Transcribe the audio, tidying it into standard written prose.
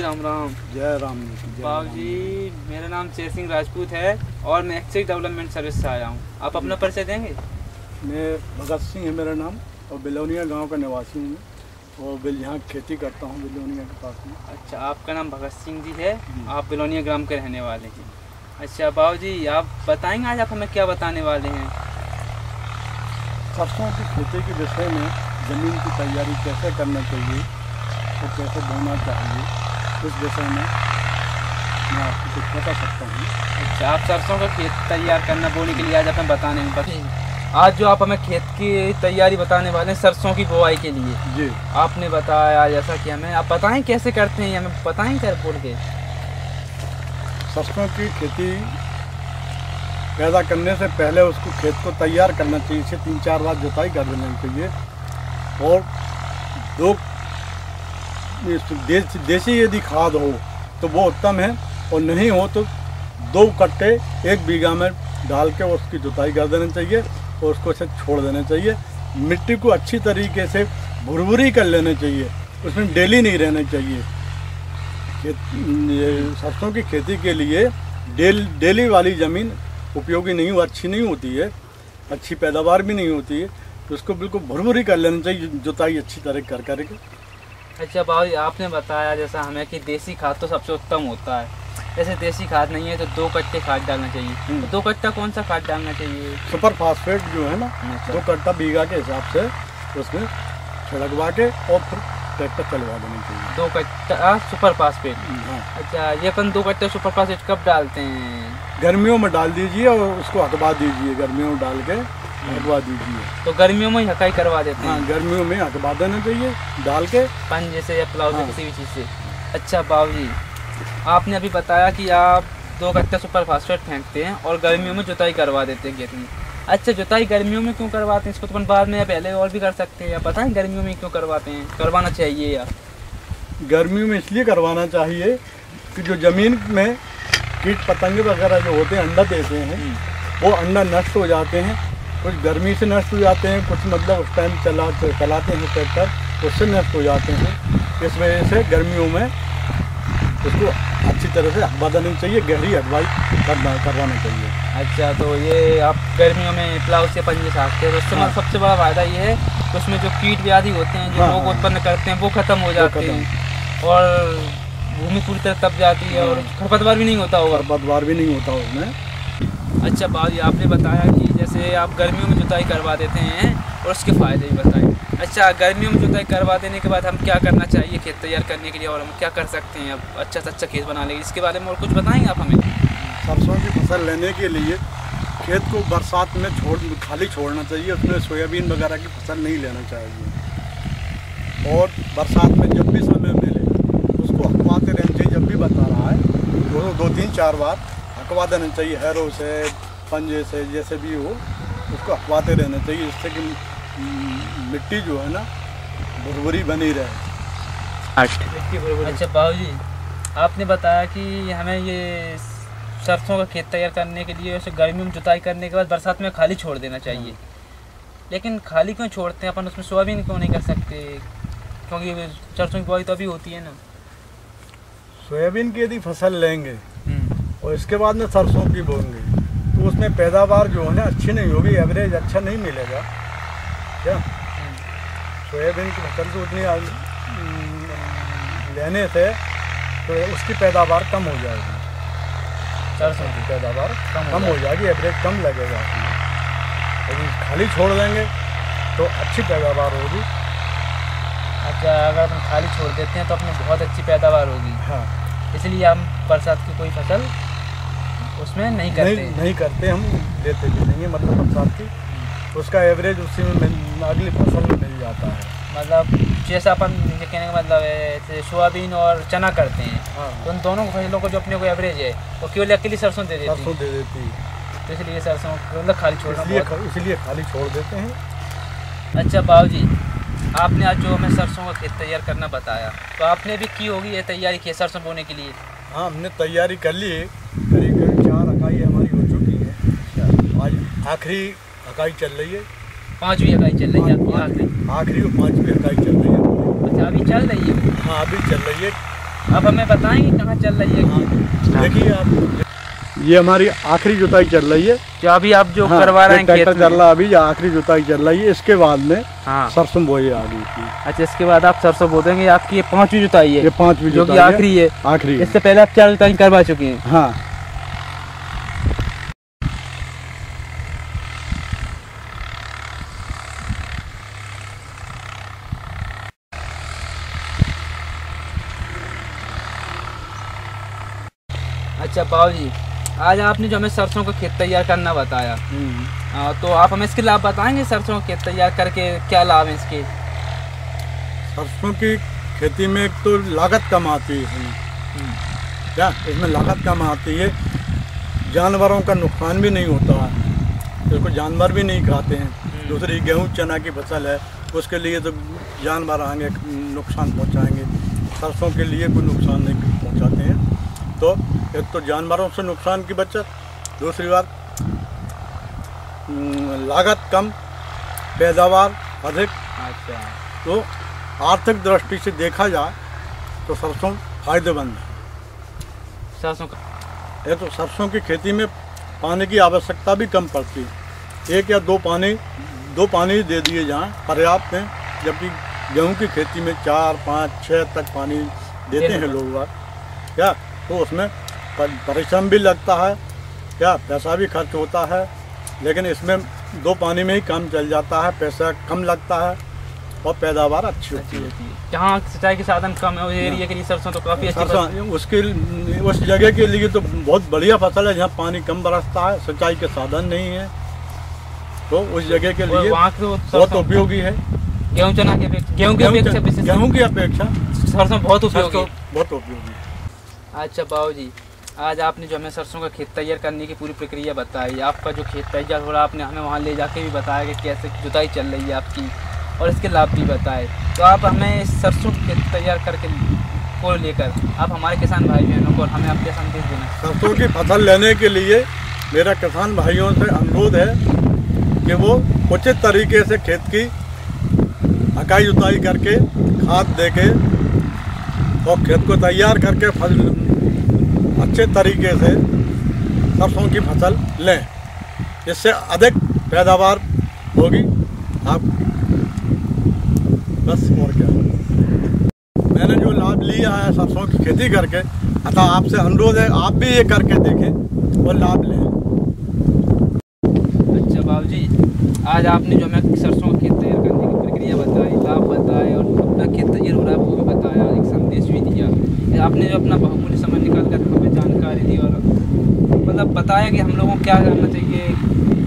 जी राम राम। जय राम। बाबू जी मेरा नाम शेर सिंह राजपूत है और मैं एक्सेस डेवलपमेंट सर्विस से आया हूँ। आप अपना परिचय देंगे? मैं भगत सिंह है मेरा नाम और बिलोनिया गांव का निवासी हूँ और यहाँ खेती करता हूँ बिलोनिया के पास में। अच्छा, आपका नाम भगत सिंह जी है, आप बिलोनिया ग्राम के रहने वाले हैं। अच्छा बाबू जी आप बताएंगे आज आप हमें क्या बताने वाले हैं? सरसों की खेती के विषय में ज़मीन की तैयारी कैसे करना चाहिए और कैसे बोना चाहिए, इस विषय में मैं आपको कुछ बता सकता हूँ। अच्छा, आप सरसों का खेत तैयार करना बोने के लिए आज हमें बताने आज जो आप हमें खेत की तैयारी बताने वाले हैं सरसों की बुआई के लिए जी, आपने बताया जैसा कि हमें आप बताएं कैसे करते हैं, हमें बताएं क्या बोल के। सरसों की खेती पैदा करने से पहले उसको खेत को तैयार करना चाहिए, इसे 3-4 बार जुताई कर देना चाहिए और दो देसी यदि खाद हो तो वो उत्तम है और नहीं हो तो 2 कट्टे 1 बीघा में डाल के उसकी जुताई कर देना चाहिए और उसको ऐसे छोड़ देना चाहिए। मिट्टी को अच्छी तरीके से भुरभुरी कर लेना चाहिए, उसमें डेली नहीं रहना चाहिए। सरसों की खेती के लिए डेली वाली ज़मीन उपयोगी नहीं अच्छी नहीं होती है, अच्छी पैदावार भी नहीं होती है, तो उसको बिल्कुल भुरभुरी कर लेना चाहिए जुताई अच्छी तरह कर करके। अच्छा बाबू जी आपने बताया जैसा हमें कि देसी खाद तो सबसे उत्तम होता है, जैसे देसी खाद नहीं है तो 2 कट्टे खाद डालना चाहिए। तो 2 कट्टा कौन सा खाद डालना चाहिए? सुपर फास्फेट जो है ना, 2 कट्टा बीघा के हिसाब से उसमें छिड़कवा के और फिर ट्रैक्टर चलवा देना चाहिए। 2 कट्टा सुपर फास्फेट। हाँ। अच्छा, ये अपन 2 कट्टे सुपर फास्फेट कब डालते हैं? गर्मियों में डाल दीजिए और उसको हटवा दीजिए, गर्मियों में डाल के हटवा दीजिए। तो गर्मियों में ही हकाई करवा देते हैं? हाँ, गर्मियों में हटवा देना चाहिए डाल के पंजे से या प्लाव से, किसी भी चीज़ से। अच्छा बाबू जी आपने अभी बताया कि आप 2 कट्टा सुपर फास्फेट फेंकते हैं और गर्मियों में जुताई करवा देते हैं खेत में। अच्छा, जुताई गर्मियों में क्यों करवाते हैं? इसको तो अपन बाद में या पहले और भी कर सकते हैं, या पता है गर्मियों में क्यों करवाते हैं, करवाना चाहिए? या गर्मियों में इसलिए करवाना चाहिए कि जो ज़मीन में कीट पतंगे वगैरह जो होते हैं अंडा देते हैं, वो अंडा नष्ट हो जाते हैं। कुछ गर्मी से नष्ट हो जाते हैं, कुछ मतलब उस टाइम चलाते हैं ट्रैक्टर, उससे नष्ट हो जाते हैं। इस वजह से गर्मियों में उसको अच्छी तरह से हटवा देनी चाहिए, गहरी हटवाई करवाना चाहिए। अच्छा, तो ये आप गर्मियों में प्लाव से पंजे साधते हैं तो उससे हाँ। सबसे बड़ा फ़ायदा ये है कि उसमें जो कीट व्याधि होते हैं जो रोग उत्पन्न करते हैं वो ख़त्म हो जाते हैं और भूमि पूरी तरह तप जाती है और खरपतवार भी नहीं होता होगा। खरपतवार भी नहीं होता उसमें। अच्छा बाबू जी आपने बताया कि जैसे आप गर्मियों में जुताई करवा देते हैं और उसके फ़ायदे भी बताए। अच्छा, गर्मियों में जुताई करवा देने के बाद हम क्या करना चाहिए खेत तैयार करने के लिए और हम क्या कर सकते हैं अब अच्छा से अच्छा खेत बना लेंगे, इसके बारे में और कुछ बताएंगे आप हमें? सरसों की फसल लेने के लिए खेत को बरसात में खाली छोड़ना चाहिए, उसमें सोयाबीन वगैरह की फसल नहीं लेना चाहिए और बरसात में जब भी समय मिले उसको हटवाते रहना चाहिए। जब भी बता रहा है 2-3-4 बार हटवा देना चाहिए, हैरो से पंजे से जैसे भी हो उसको हटवाते रहना चाहिए, जिससे कि मिट्टी जो है ना भुरभुरी बनी रहे। अच्छा बाबू जी आपने बताया कि हमें ये सरसों का खेत तैयार करने के लिए उसे गर्मियों में जुताई करने के बाद बरसात में खाली छोड़ देना चाहिए। लेकिन खाली क्यों छोड़ते हैं अपन, उसमें सोयाबीन क्यों नहीं कर सकते? क्योंकि सरसों की बुआई तो अभी होती है ना। सोयाबीन की यदि फसल लेंगे और इसके बाद में सरसों की बोएंगे तो उसमें पैदावार जो है ना अच्छी नहीं होगी, एवरेज अच्छा नहीं मिलेगा। क्या सोयाबीन की फसल से उतनी लेने से तो उसकी पैदावार कम हो जाएगी, सरसों की पैदावार कम हो जाएगी, एवरेज कम लगेगा उसमें। लेकिन खाली छोड़ देंगे तो अच्छी पैदावार होगी। अच्छा, अगर हम खाली छोड़ देते हैं तो अपनी बहुत अच्छी पैदावार होगी। हाँ, इसलिए हम बरसात की कोई फसल उसमें नहीं करते हम लेते भी नहीं है, मतलब बरसात की उसका एवरेज उसी में अगली फसल में मिल जाता है। मतलब जैसा अपन ये कहने का मतलब है सोयाबीन और चना करते हैं। हाँ। तो उन दोनों फसलों को जो अपने को एवरेज है वो केवल अकेली सरसों दे देती है। तो इसलिए सरसों मतलब खाली छोड़ना इसलिए खाली छोड़ देते हैं। अच्छा बाबू जी आपने आज जो हमें सरसों का खेत तैयार करना बताया तो आपने भी की होगी ये तैयारी की सरसों बोने के लिए? हाँ, हमने तैयारी कर ली है, करीब 4 इकाई हमारी हो चुकी है। आज आखिरी इकाई चल रही है, 5वीं इकाई चल रही है आखिरी और 5वीं इकाई चल रही है। अच्छा, अभी चल रही है? हाँ, अभी चल रही है। अब हमें बताएंगे कहाँ चल रही है खेत? देखिए आप, ये हमारी आखिरी जुताई चल रही है। जो अभी आप जो करवा रहे हैं खेत ट्रैक्टर चल में? रहा, अभी आखिरी जुताई चल रही है। इसके बाद में हाँ। सरसों बोई आ गई थी। अच्छा, इसके बाद आप सरसों बो देंगे। आपकी ये 5वीं जुताई है? ये 5वीं जो कि जुताई है। आखिरी है। आखिरी है। इससे पहले आप 4 जुताई करवा चुके हैं? हाँ। अच्छा बाबू जी, आज आपने जो हमें सरसों का खेत तैयार करना बताया, तो आप हमें इसके लाभ बताएंगे? सरसों का खेत तैयार करके क्या लाभ है इसके? सरसों की खेती में एक तो लागत कम आती है। क्या इसमें लागत कम आती है, जानवरों का नुकसान भी नहीं होता है, इसको जानवर भी नहीं खाते हैं। दूसरी गेहूं चना की फसल है, उसके लिए तो जानवर आएंगे, नुकसान पहुंचाएंगे। सरसों के लिए कोई नुकसान नहीं पहुंचाते हैं। तो एक तो जानवरों से नुकसान की बचत, दूसरी बात लागत कम, पैदावार अधिक। अच्छा, तो आर्थिक दृष्टि से देखा जाए तो सरसों फायदेमंद है। सरसों का ये तो सरसों की खेती में पानी की आवश्यकता भी कम पड़ती है। 1 या 2 पानी दे दिए जाएं पर्याप्त हैं, जबकि गेहूं की खेती में 4, 5, 6 तक पानी देते हैं लोग। क्या तो उसमें परिश्रम भी लगता है, क्या पैसा भी खर्च होता है, लेकिन इसमें 2 पानी में ही काम चल जाता है, पैसा कम लगता है और पैदावार अच्छी होती है। जहाँ सिंचाई के साधन कम है उस एरिया के लिए सरसों तो काफ़ी अच्छी सरसों उस जगह के लिए तो बहुत बढ़िया फसल है, जहाँ पानी कम बरसता है, सिंचाई के साधन नहीं है, तो उस जगह के लिए वहाँ तो बहुत उपयोगी है। गेहूँ चना की अपेक्षा, गेहूँ की अपेक्षा सरसों बहुत उपयोगी है। बहुत उपयोगी है। अच्छा बाबू जी, आज आपने जो हमें सरसों का खेत तैयार करने की पूरी प्रक्रिया बताई, आपका जो खेत तैयार हो रहा है आपने हमें वहाँ ले जाके भी बताया कि कैसे जुताई चल रही है आपकी, और इसके लाभ भी बताए। तो आप हमें इस सरसों के खेत तैयार करके को लेकर आप हमारे किसान भाई बहनों को और हमें आपके संदेश देना? सरसों की फसल लेने के लिए मेरा किसान भाइयों से अनुरोध है कि वो उचित तरीके से खेत की हकाई जुताई करके, खाद दे के और खेत को तैयार करके अच्छे तरीके से सरसों की फसल लें, इससे अधिक पैदावार होगी। आप बस और क्या, मैंने जो लाभ लिया है सरसों की खेती करके, अतः आपसे अनुरोध है आप भी ये करके देखें और लाभ लें। अच्छा बाबू जी, आज आपने जो हमें सरसों का खेत तैयार करने की प्रक्रिया बताई, लाभ बताए और अपना खेत तैयार हो रहा है वो भी बताया, एक संदेश भी दिया। आपने जो अपना बहुमूल्य समय निकाल कर हमें जानकारी दी और मतलब बताया कि हम लोगों को क्या करना चाहिए